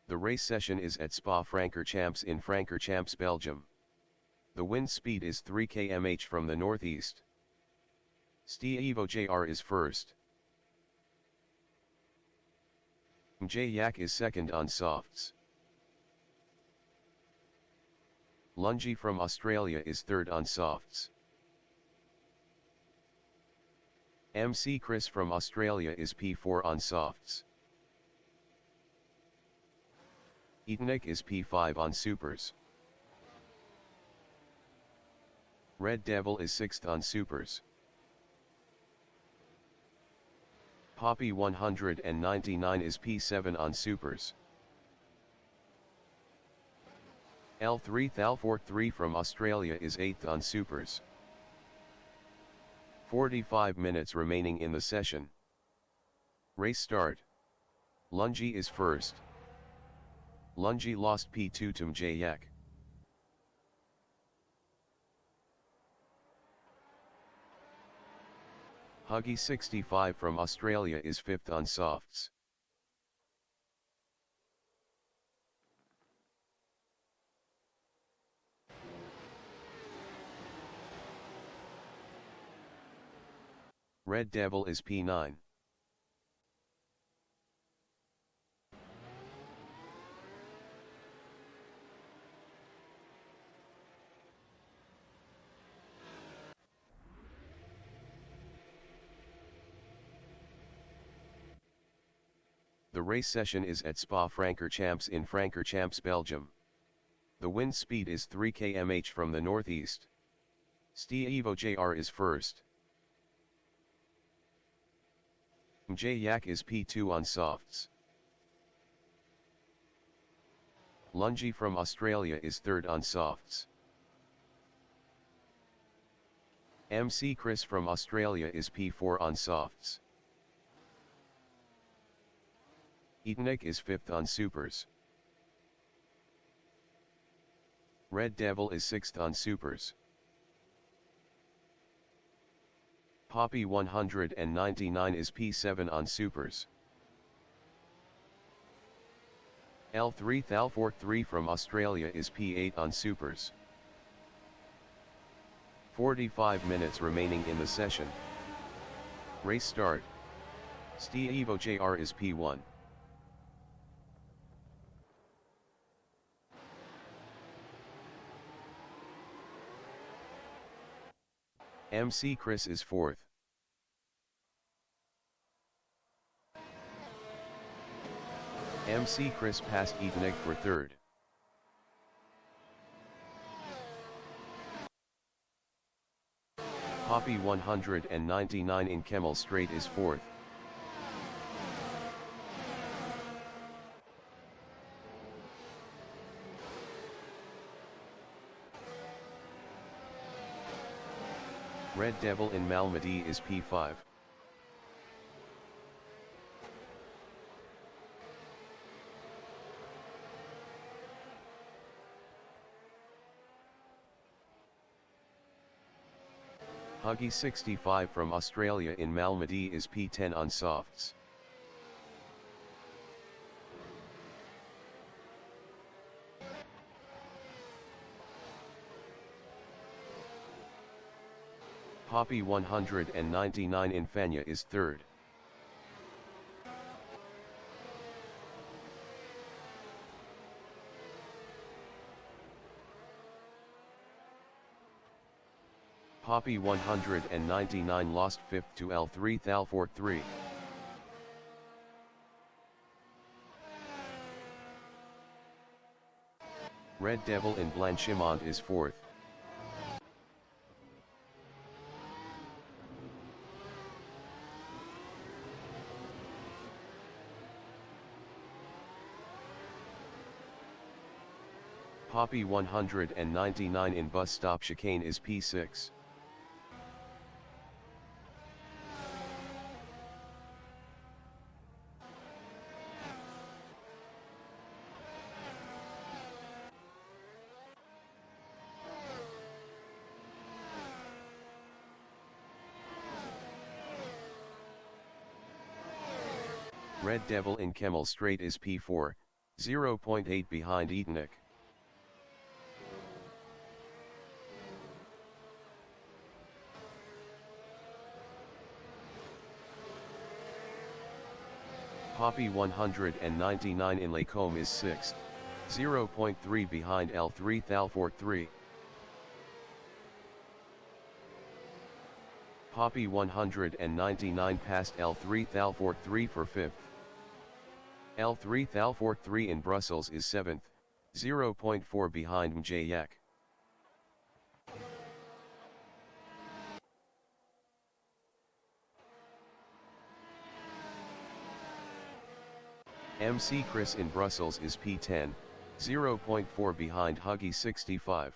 The race session is at Spa-Francorchamps in Francorchamps, Belgium. The wind speed is 3 km/h from the northeast. Stevo Jr is first. Mjayak is second on softs. Lungi from Australia is third on softs. MC Chris from Australia is P4 on softs. Etnik is P5 on supers. Red Devil is 6th on supers. Poppy 199 is P7 on supers. L3 Thalfort3 from Australia is 8th on supers. 45 minutes remaining in the session. Race start. Lungi is first. Lungi lost P2 to Mjayak. Huggy 65 from Australia is 5th on softs. Red Devil is P9. The race session is at Spa-Francorchamps in Francorchamps, Belgium. The wind speed is 3 km/h from the northeast. Stevo Jr is first. Mjayak is P2 on softs. Lungi from Australia is third on softs. MC Chris from Australia is P4 on softs. Etnik is 5th on supers. Red Devil is 6th on supers. Poppy 199 is P7 on supers. L3 Thalfort3 from Australia is P8 on supers. 45 minutes remaining in the session. Race start. Stevo Jr is P1. MC Chris is 4th. MC Chris passed Etnik for 3rd. Poppy 199 in Kemmel Straight is 4th. Red Devil in Malmedy is P5. Huggy 65 from Australia in Malmedy is P10 on softs. Poppy 199 in Fenya is 3rd. Poppy 199 lost 5th to L3 Thalfort3. Red Devil in Blanchimont is 4th. Poppy 199 in Bus Stop Chicane is P6. Red Devil in Kemmel Straight is P4, 0.8 behind Etonic. Poppy 199 in Lacombe is 6th, 0.3 behind L3 Thalfort 3. Poppy 199 past L3 Thalfort 3 for 5th. L3 Thalfort 3 in Brussels is 7th, 0.4 behind Mjayek. MC Chris in Brussels is P10, 0.4 behind Huggy 65.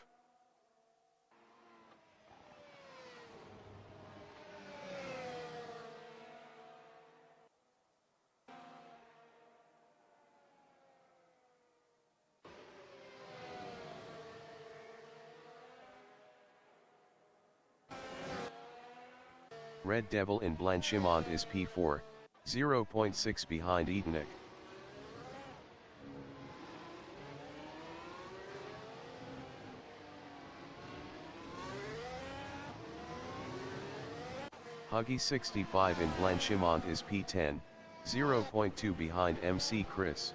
Red Devil in Blanchimont is P4, 0.6 behind Etonic. Huggy 65 in Blanchimont is P10, 0.2 behind MC Chris.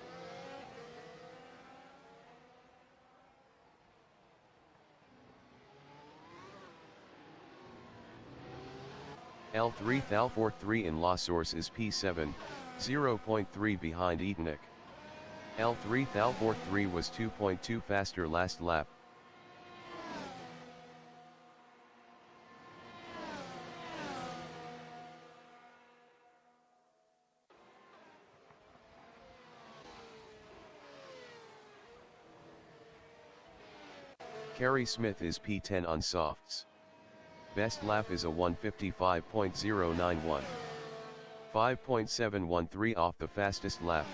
L3 Thalfort 3 in La Source is P7, 0.3 behind Etonic. L3 Thalfort 3 was 2.2 faster last lap. Kerry Smith is P10 on softs. Best lap is a 1:55.091. 5.713 off the fastest lap.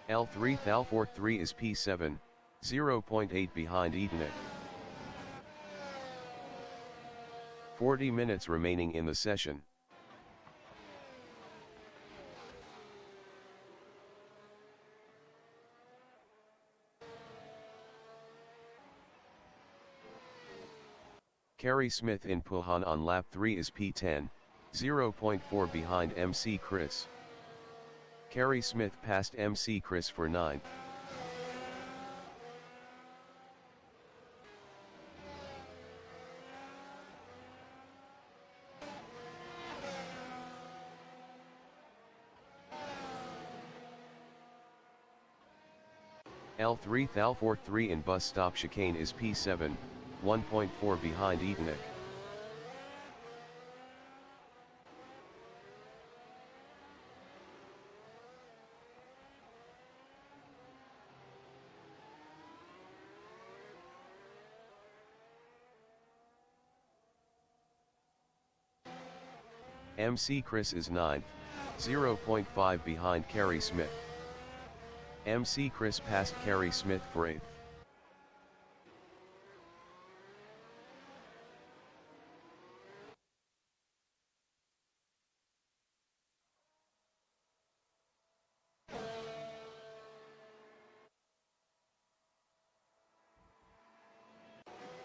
L3 Thalfort 3 is P7, 0.8 behind Etonic. 40 minutes remaining in the session. Kerry Smith in Pulhan on lap 3 is P10, 0.4 behind MC Chris. Kerry Smith passed MC Chris for 9th. L3 Thalfort 3 in bus stop chicane is P7, 1.4 behind Etonic. MC Chris is 9th, 0.5 behind Kerry Smith. MC Chris passed Kerry Smith for 8th.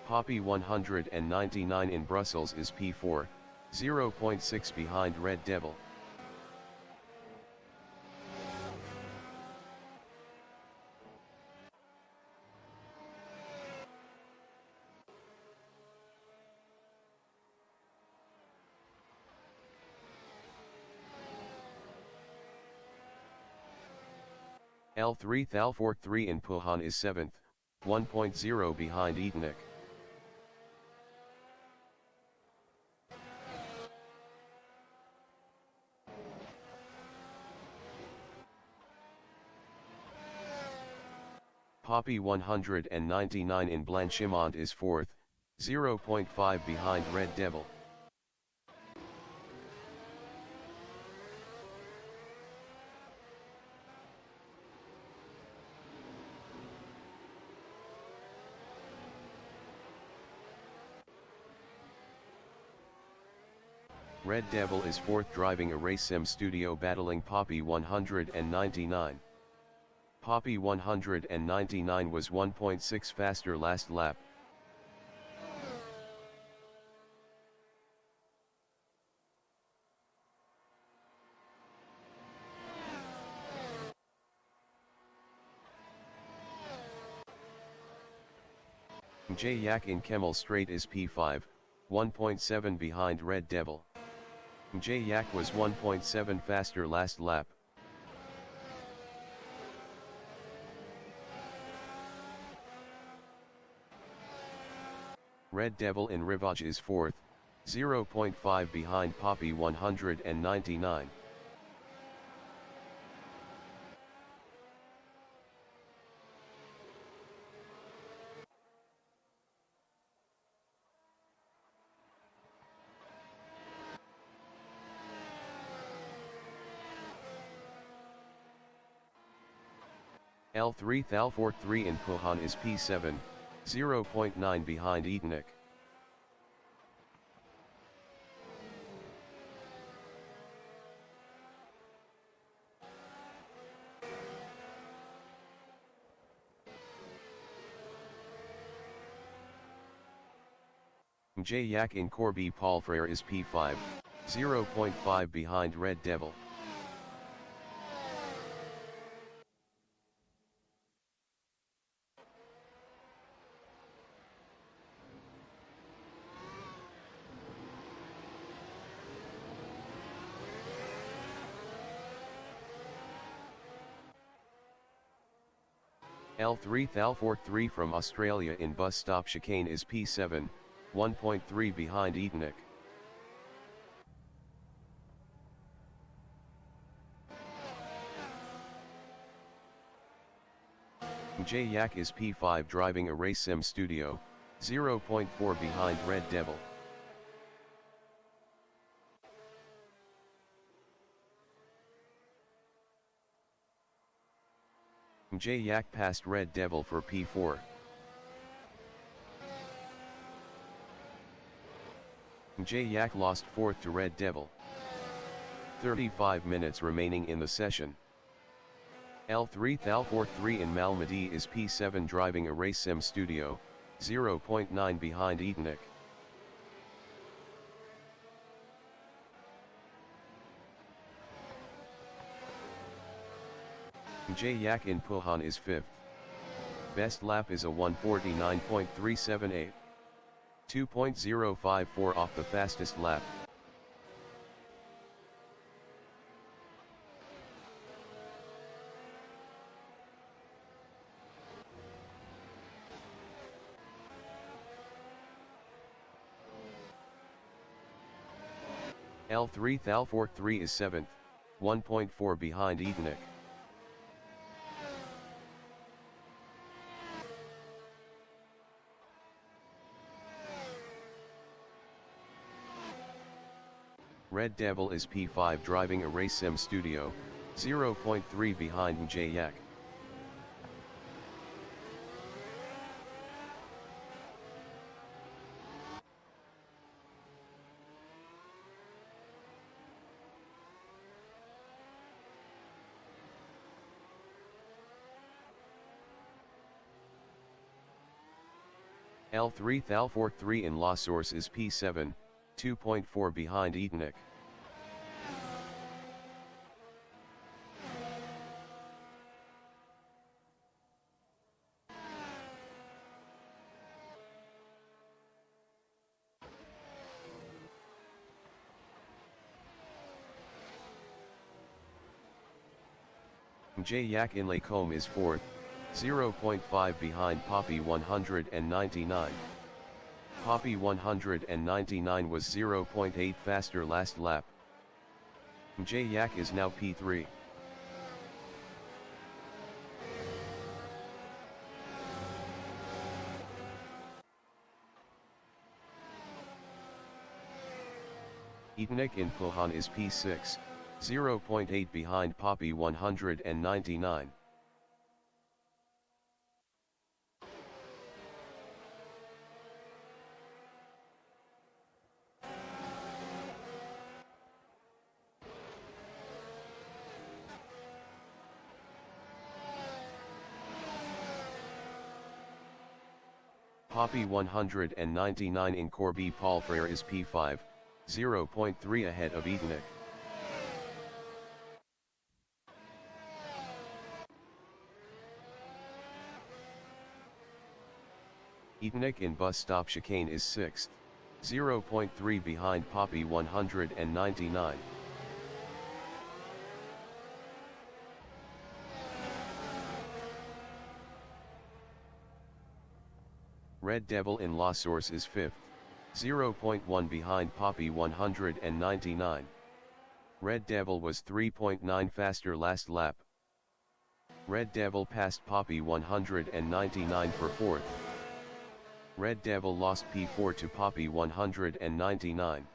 Poppy 199 in Brussels is P4, 0.6 behind Red Devil. L3 Thalfort 3 in Pulhan is 7th, 1.0 behind Etonic. Poppy 199 in Blanchimont is 4th, 0.5 behind Red Devil. Red Devil is fourth driving a race sim studio battling Poppy 199. Poppy 199 was 1.6 faster last lap. J Yak in Kemmel Straight is P5, 1.7 behind Red Devil. J Yak was 1.7 faster last lap. Red Devil in Rivage is fourth, 0.5 behind Poppy 199. L3 Thal43 in Puhan is P7, 0.9 behind Edenik. J Yak in Corby Palfrere is P5, 0.5 behind Red Devil. L3 Thal43 from Australia in Bus Stop Chicane is P7, 1.3 behind Edenik. J Yak is P5 driving a race sim studio, 0.4 behind Red Devil. J Yak passed Red Devil for P4. J Yak lost fourth to Red Devil. 35 minutes remaining in the session. L3 Thal43 in Malmedy is P7 driving a race sim studio, 0.9 behind Edenik. J Yak in Puhan is 5th. Best lap is a 1:49.378. 2.054 off the fastest lap. L3 Thal43 is 7th, 1.4 behind Edenik. Red Devil is P5 driving a race sim studio, 0.3 behind J Yak. L3 Thal43 in La Source is P7, 2.4 behind Edenik. J Yak in Lacombe is 4th, 0.5 behind Poppy 199. Poppy 199 was 0.8 faster last lap. J Yak is now P3. Edenik in Puhan is P6, 0.8 behind Poppy 199. Poppy 199 in Corby Paul Frere is P5, 0.3 ahead of Edenik. Edenik in bus stop chicane is 6th, 0.3 behind Poppy 199. Red Devil in La Source is 5th, 0.1 behind Poppy 199. Red Devil was 3.9 faster last lap. Red Devil passed Poppy 199 for 4th. Red Devil lost P4 to Poppy 199.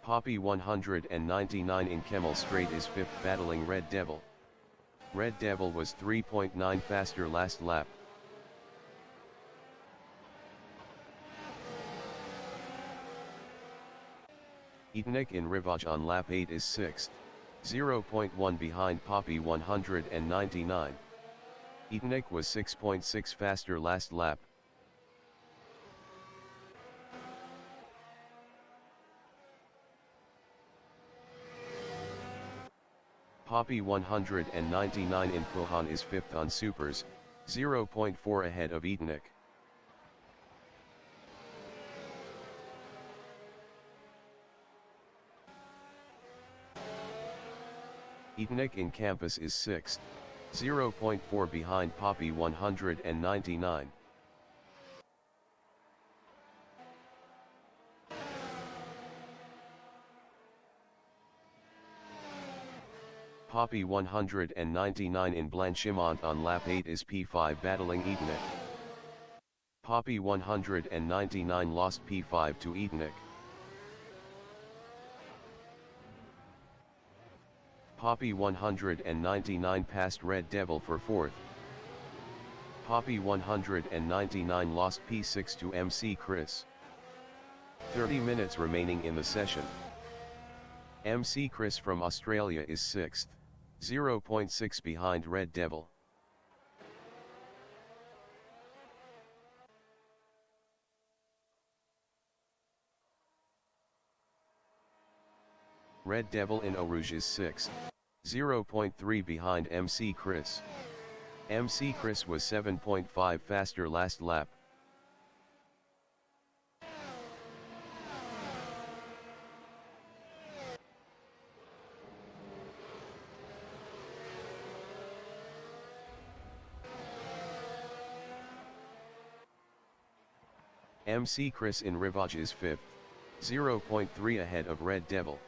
Poppy 199 in Kemmel Straight is 5th battling Red Devil. Red Devil was 3.9 faster last lap. Edenik in Rivage on lap 8 is 6th, 0.1 behind Poppy 199. Edenik was 6.6 faster last lap. Poppy 199 in Puhan is 5th on Supers, 0.4 ahead of Edenik. Edenik in Campus is 6th, 0.4 behind Poppy 199. Poppy 199 in Blanchimont on lap 8 is P5 battling Edenik. Poppy 199 lost P5 to Edenik. Poppy 199 passed Red Devil for 4th. Poppy 199 lost P6 to MC Chris. 30 minutes remaining in the session. MC Chris from Australia is 6th, 0.6 behind Red Devil. Red Devil in Eau Rouge is 6th, 0.3 behind MC Chris. MC Chris was 7.5 faster last lap. MC Chris in Rivage is 5th, 0.3 ahead of Red Devil.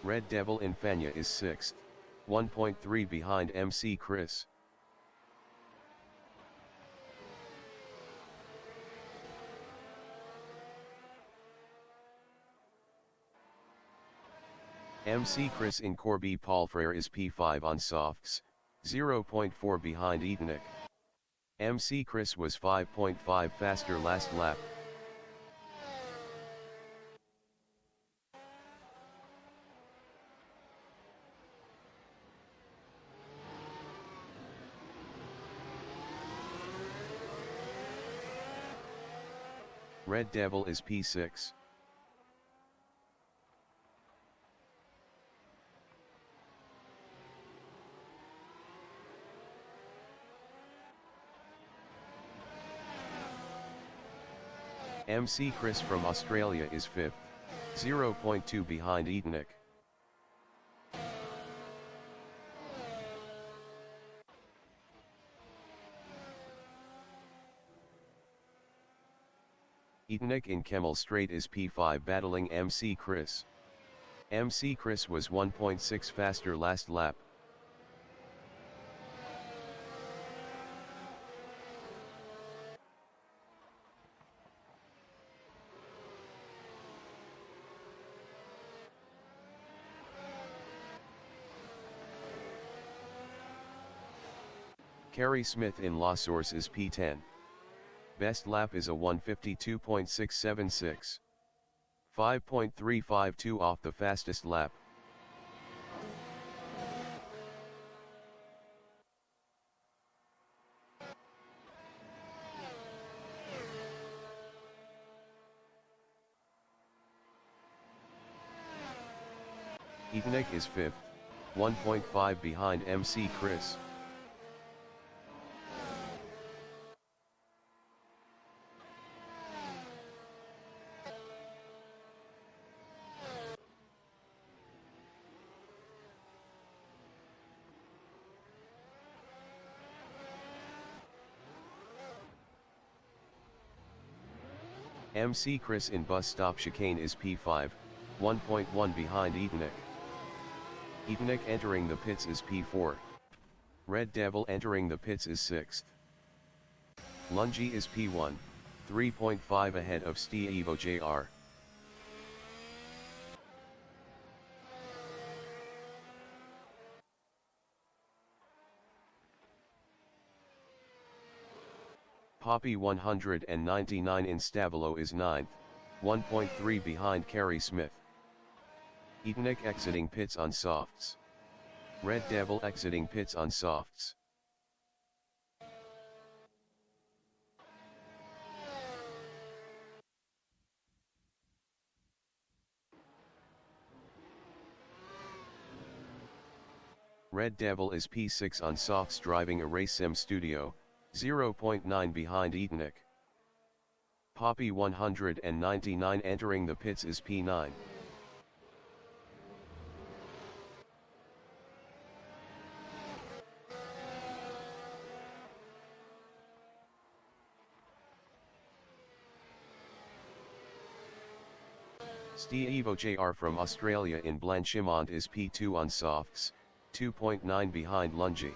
Red Devil in Fania is 6th, 1.3 behind MC Chris. MC Chris in Corby Paul Frere is P5 on softs, 0.4 behind Edenik. MC Chris was 5.5 faster last lap. Red Devil is P6. MC Chris from Australia is 5th, 0.2 behind Edenik. Edenik in Kemmel Straight is P5 battling MC Chris. MC Chris was 1.6 faster last lap. Kerry Smith in La Source is P10. Best lap is a 1:52.676. 5.352 off the fastest lap. Eatonick is 5th, 1.5 behind MC Chris. MC Chris in bus stop chicane is P5, 1.1 behind Eatonick. Eatonick entering the pits is P4. Red Devil entering the pits is 6th. Lungi is P1, 3.5 ahead of Steve Jr. Poppy 199 in Stavolo is 9th, 1.3 behind Kerry Smith. Eatonick exiting pits on softs. Red Devil exiting pits on softs. Red Devil is P6 on softs driving a race sim studio, 0.9 behind Eatonick. Poppy 199 entering the pits is P9. Steve Jr. from Australia in Blanchimont is P2 on softs, 2.9 behind Lungi.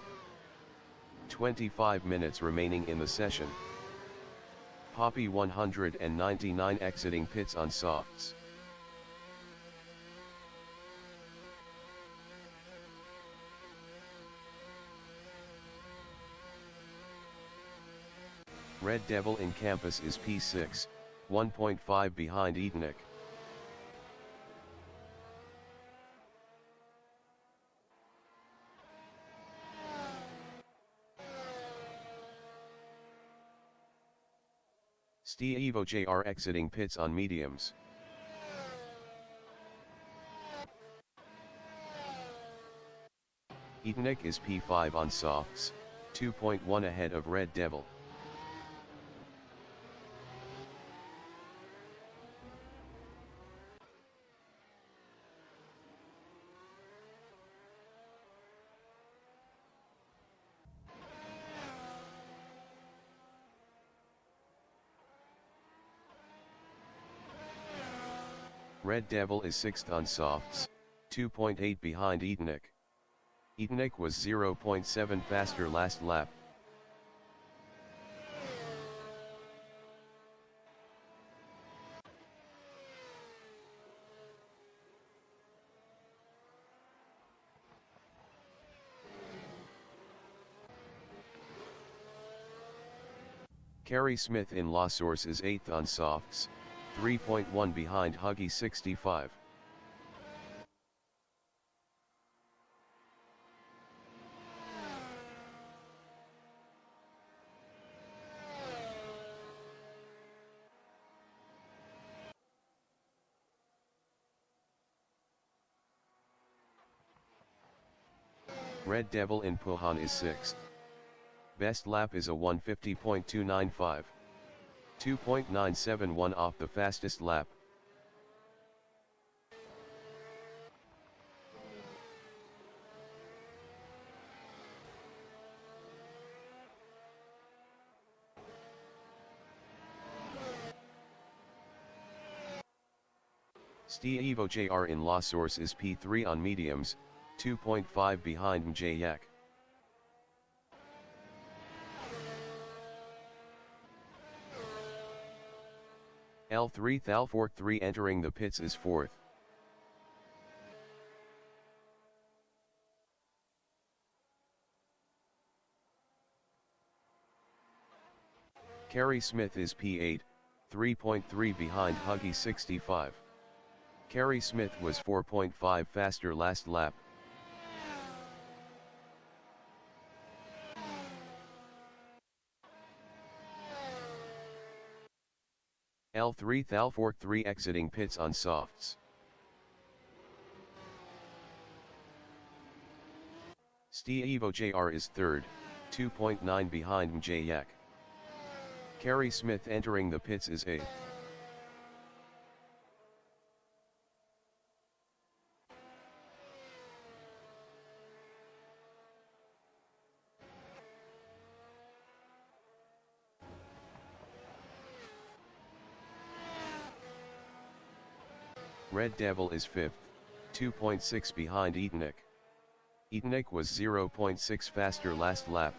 25 minutes remaining in the session. Poppy 199 exiting pits on softs. Red Devil in campus is P6, 1.5 behind Eatonick. Steve Jr. exiting pits on mediums. Eatonick is P5 on softs, 2.1 ahead of Red Devil. Red Devil is 6th on softs, 2.8 behind Eatonick. Eatonick was 0.7 faster last lap. Kerry Smith in La Source is 8th on softs, 3.1 behind Huggy 65. Red Devil in Puhan is 6th. Best lap is a 1:50.295. 2.971 off the fastest lap. Steve Jr. in La Source is P3 on mediums, 2.5 behind Mjayak. L3 Thalfork 3 entering the pits is 4th. Kerry Smith is P8, 3.3 behind Huggy 65. Kerry Smith was 4.5 faster last lap. L3 Thal43 exiting pits on softs. Steve Jr. is third, 2.9 behind Mjayak. Kerry Smith entering the pits is eighth. Red Devil is fifth, 2.6 behind Etanik. Etanik was 0.6 faster last lap.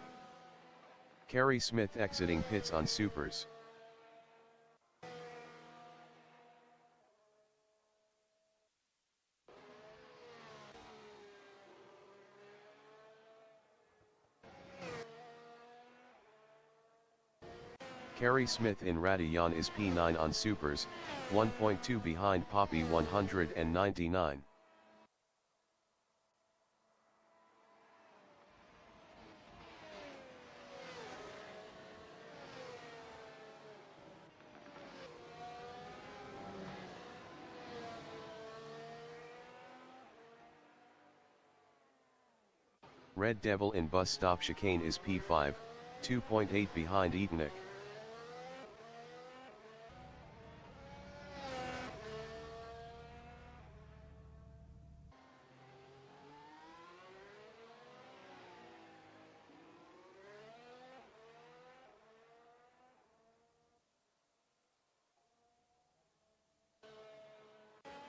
Kerry Smith exiting pits on supers. Kerry Smith in Radion is P9 on supers, 1.2 behind Poppy 199. Red Devil in bus stop chicane is P5, 2.8 behind Etanik.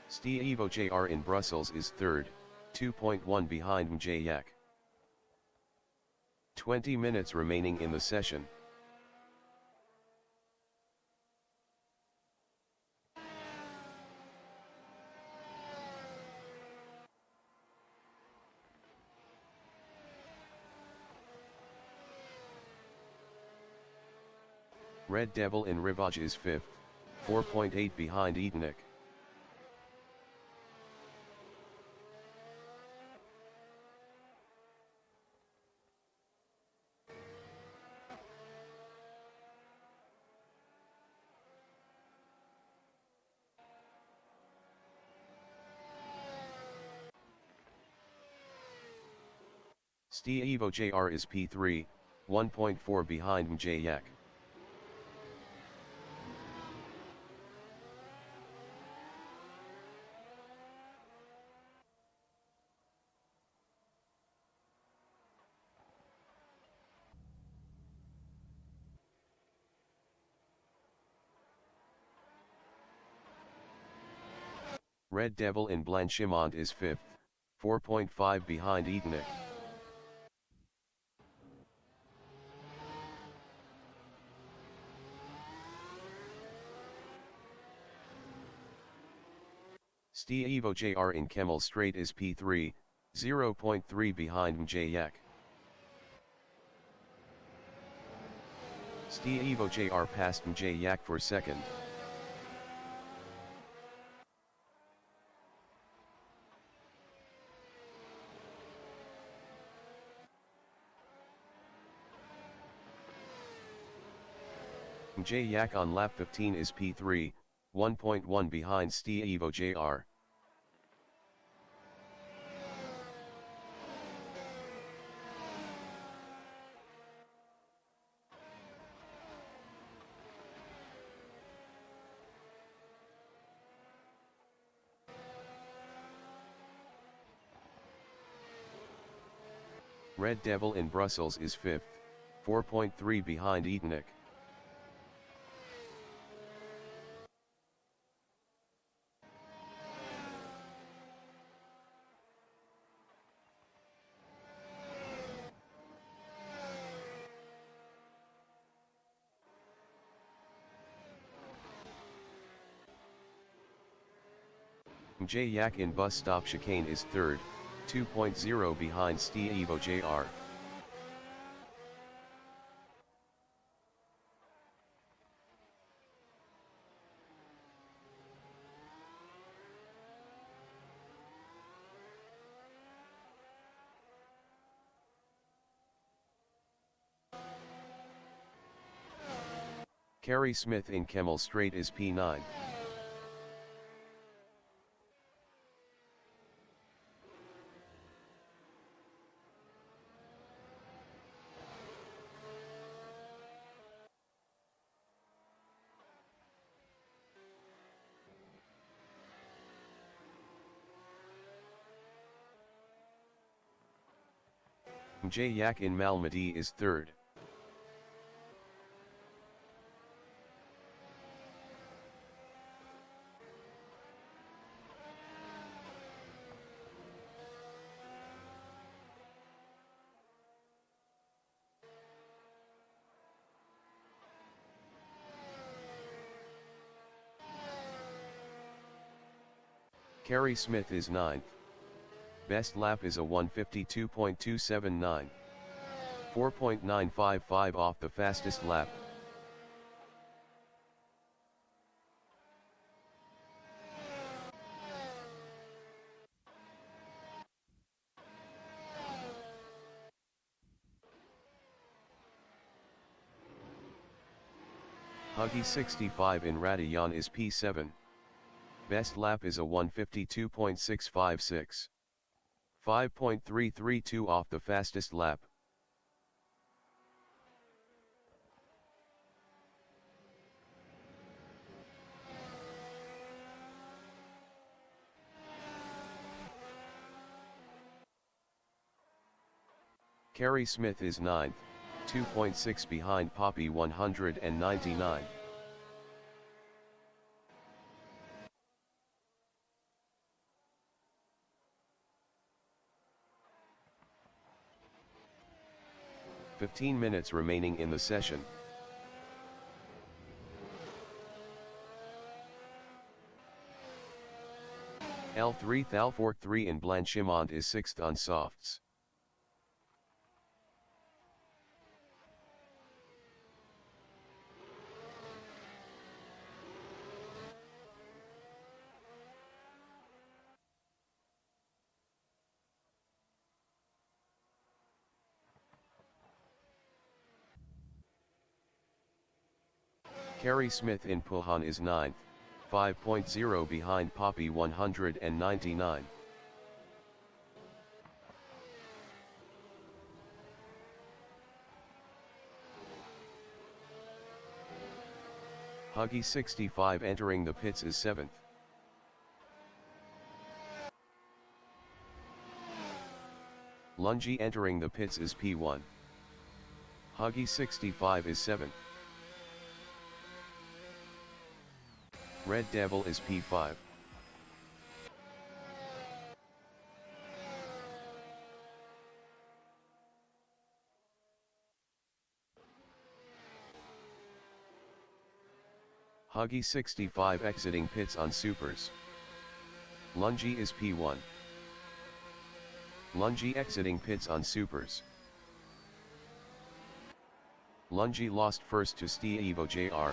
Steve Jr. in Brussels is third, 2.1 behind Mjayak. 20 minutes remaining in the session. Red Devil in Rivage is fifth, 4.8 behind Etanik. Steve Jr. is P3, 1.4 behind Mjayak. Red Devil in Blanchimont is fifth, 4.5 behind Etanik. Steve Jr. in Kemmel Straight is P3, 0.3 behind Mjayak. Steve Jr. passed Mjayak for second. Mjayak on lap 15 is P3, 1.1 behind Steve Jr. Red Devil in Brussels is fifth, 4.3 behind Etanik. Mjayak in bus stop chicane is third, 2.0 behind Steve Jr. Kerry Smith in Kemmel Straight is P9. J Yak in Malmedy is third. Kerry Smith is ninth. Best lap is a 1:52.279. 4.955 off the fastest lap. Huggy 65 in Radion is P7. Best lap is a 1:52.656. 5.332 off the fastest lap. Kerry Smith is ninth, 2.6 behind Poppy 199. "15 minutes remaining in the session. L3 Thalfort 3 in Blanchimont is 6th on softs. Kerry Smith in Pulhan is 9th, 5.0 behind Poppy 199. Huggy 65 entering the pits is 7th. Lungy entering the pits is P1. Huggy 65 is 7th. Red Devil is P5. Huggy 65 exiting pits on supers. Lungy is P1. Lungy exiting pits on supers. Lungy lost first to Steve Jr.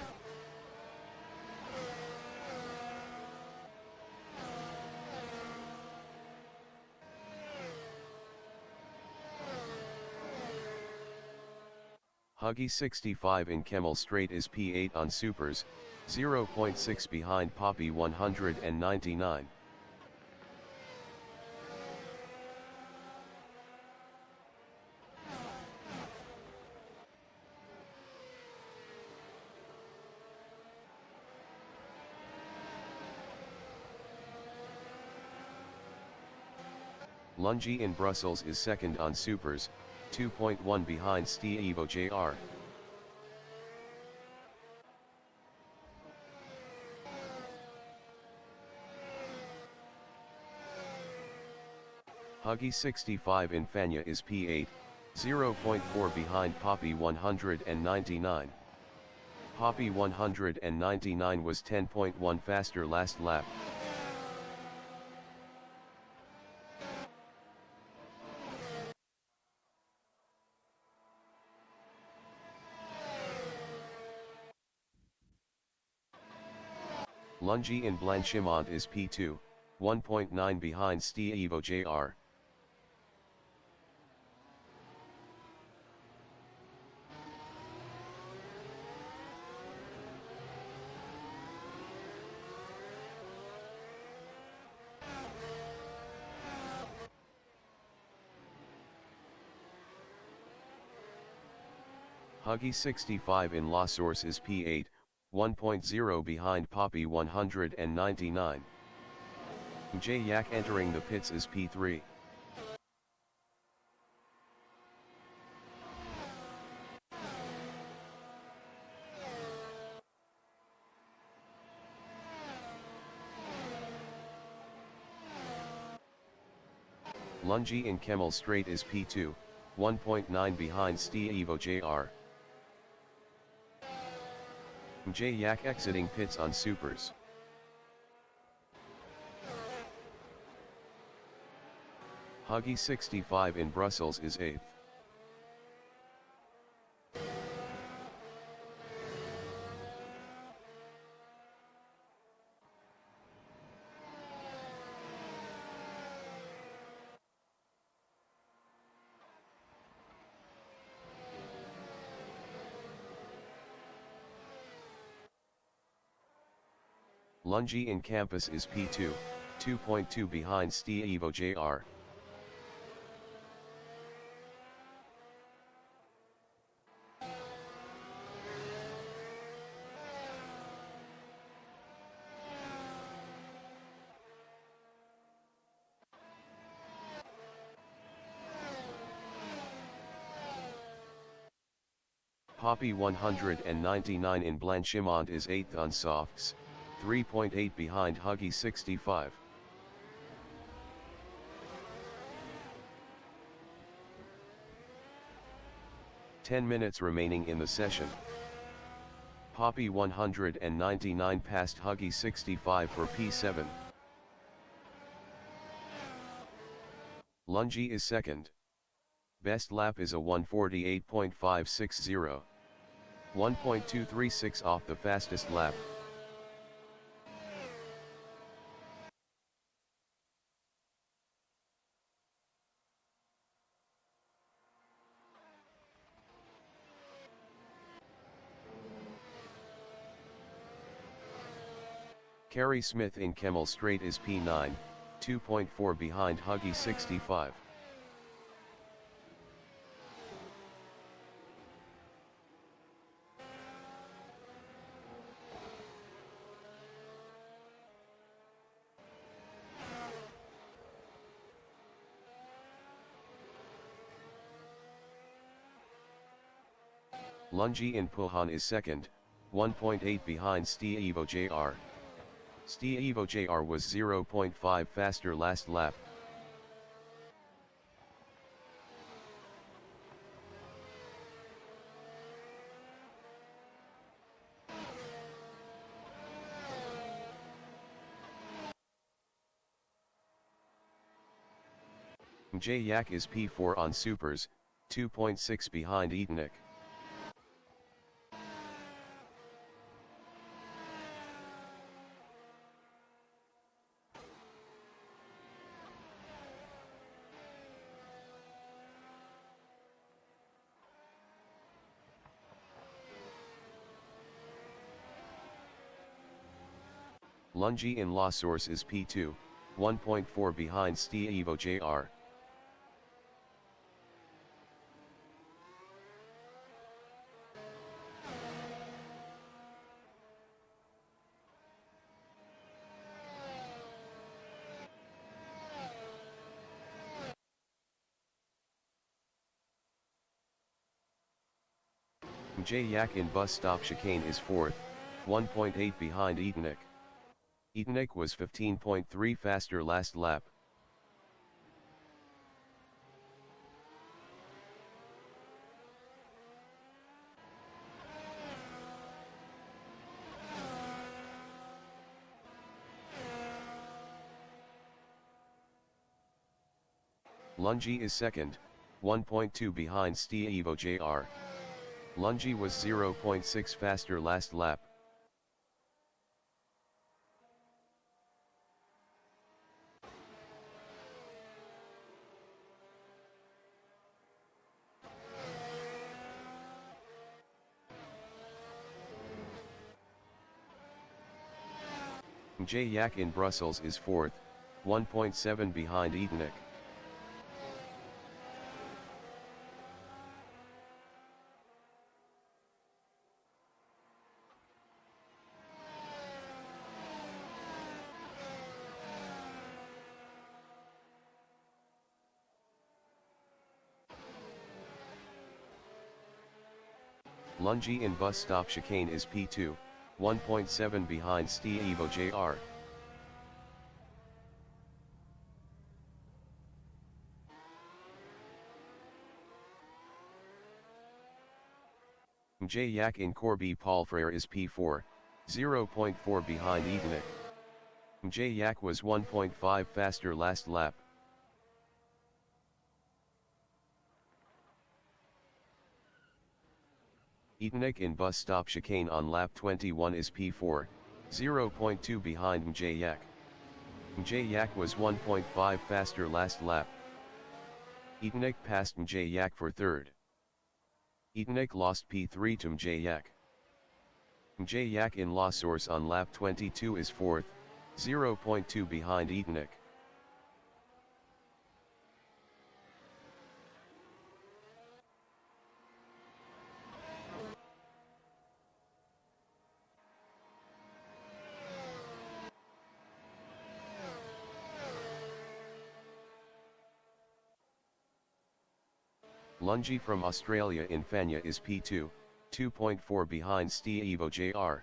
Huggy 65 in Kemmel Straight is P8 on supers, 0.6 behind Poppy 199. Lungy in Brussels is 2nd on supers, 2.1 behind Steve Jr. Huggy 65 in Fania is P8, 0.4 behind Poppy 199. Poppy 199 was 10.1 faster last lap. Lungy in Blanchimont is P2, 1.9 behind Steve Jr. Huggy 65 in La Source is P8, 1.0 behind Poppy 199. J Yak entering the pits is P3. Lungi in Kemmel Straight is P2, 1.9 behind Steve Jr. J Yak exiting pits on supers. Huggy 65 in Brussels is 8th. Lungi in Campus is P2, 2.2 behind Steve Jr. Poppy 199 in Blanchimont is 8th on softs, 3.8 behind Huggy 65. Ten minutes remaining in the session. Poppy 199 passed Huggy 65 for P7. Lungi is second. Best lap is a 1:48.560. 1.236 off the fastest lap. Kerry Smith in Kemmel Straight is P9, 2.4 behind Huggy 65. Lungi in Puhan is second, 1.8 behind Steve Jr. Steve Jr. was 0.5 faster last lap. J Yak is P4 on supers, 2.6 behind Etonic. Lungi in La Source is P2, 1.4 behind Steve Jr. J Yak in Bus Stop Chicane is 4th, 1.8 behind Etonic. Etonic was 15.3 faster last lap. Lungi is second, 1.2 behind Steve Jr. Lungi was 0.6 faster last lap. J Yak in Brussels is 4th, 1.7 behind Etonic. Lungi in bus stop chicane is P2, 1.7 behind Steve Jr. Yak in Corby Palfrere is P4, 0.4 behind Edenik. Yak was 1.5 faster last lap. Edenik in bus stop chicane on lap 21 is P4, 0.2 behind Yak. Yak was 1.5 faster last lap. Edenik passed Yak for third. Edenik lost P3 to Yak. Yak in La Source on lap 22 is fourth, 0.2 behind Edenik. Lungi from Australia in Fanya is P2, 2.4 behind Steve Jr.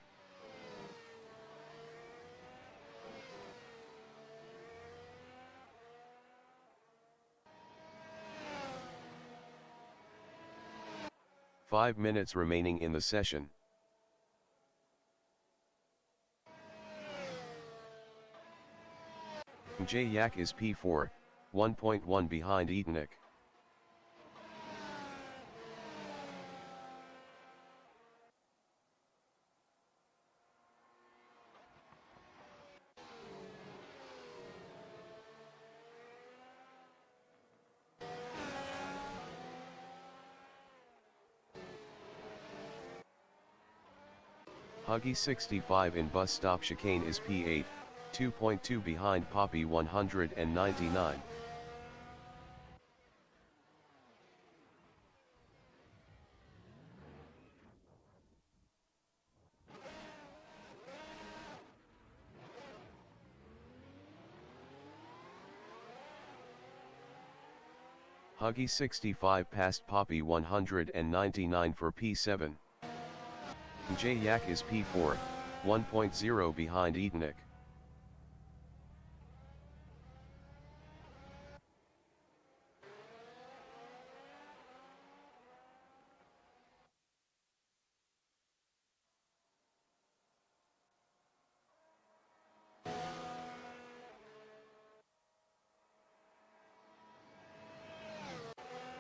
Five minutes remaining in the session. Yak is P4, 1.1 behind Edenik. Huggy 65 in bus stop chicane is P8, 2.2 behind Poppy 199. Huggy 65 passed Poppy 199 for P7. Yak is P4, 1.0 behind Edenik.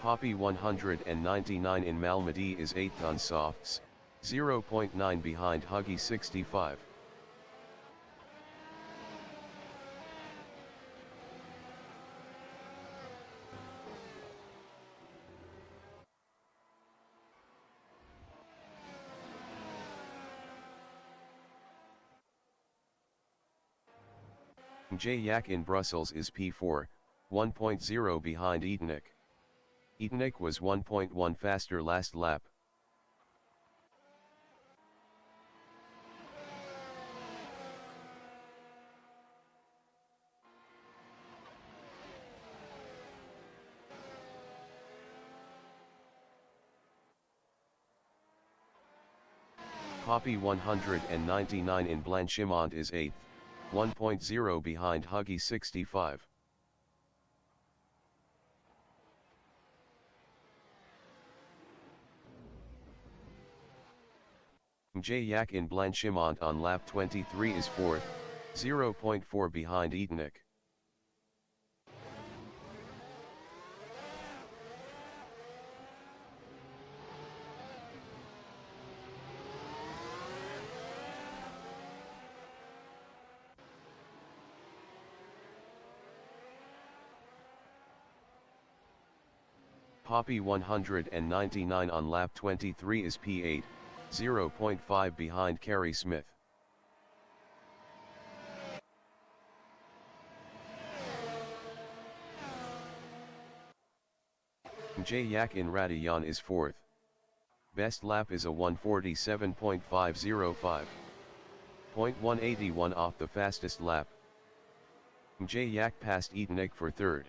Poppy 199 in Malmedy is 8th on softs, 0.9 behind Huggy 65. Yak in Brussels is P4, 1.0 behind Edenik. Edenik was 1.1 faster last lap. Poppy 199 in Blanchimont is 8th, 1.0 behind Huggy 65. Yak in Blanchimont on lap 23 is 4th, 0.4 behind Edenik. Poppy 199 on lap 23 is P8, 0.5 behind Carrie Smith. Yak in Radion is 4th. Best lap is a 147.505. 0.181 off the fastest lap. Yak passed Edenik for third.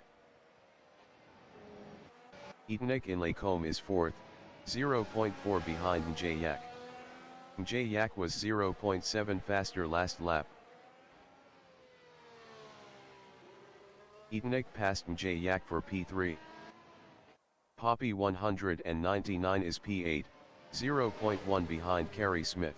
Edenik in Lacombe is 4th, 0.4 behind Mjayak. Mjayak was 0.7 faster last lap. Etanek passed Mjayak for P3. Poppy 199 is P8, 0.1 behind Carey Smith.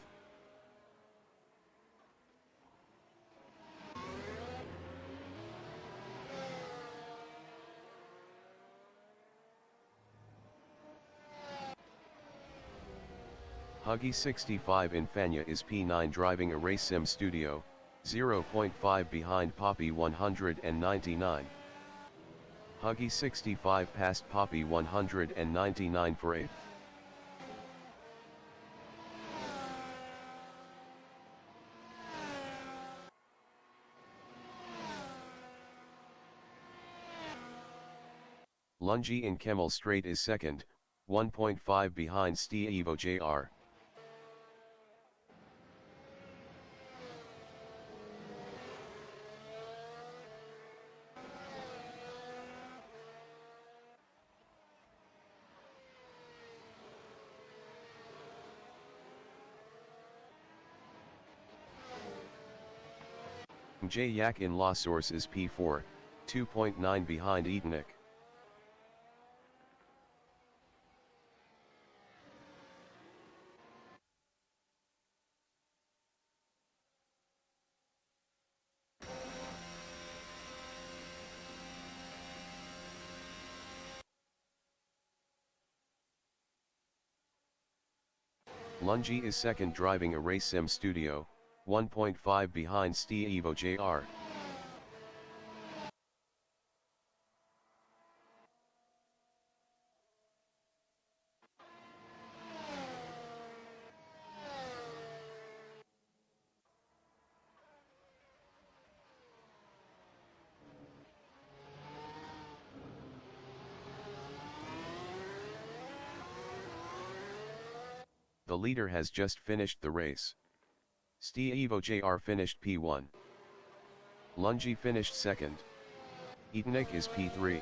Huggy 65 in Fanya is P9 driving a race sim studio, 0.5 behind Poppy 199. Huggy 65 passed Poppy 199 for 8th. Lungi in Kemmel Straight is second, 1.5 behind Steve Jr. Mjayak in La Source is P4, 2.9 behind Etanek. Lungi is second driving a race sim studio, 1.5 behind Steve Jr. The leader has just finished the race. Steve Jr. finished P1. Lungi finished second. Etanek is P3.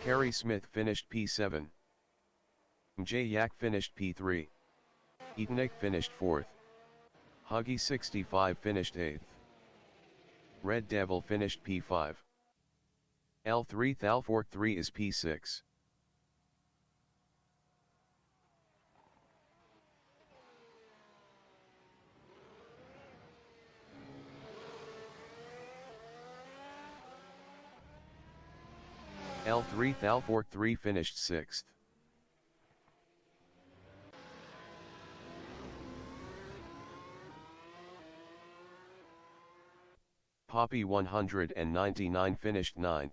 Carey Smith finished P7. Mjayak finished P3. Etanek finished 4th. Huggy 65 finished 8th. Red Devil finished P5. L3 Thalfort 3 is P6. L3 Thalfort 3 finished 6th. Poppy 199 finished 9th.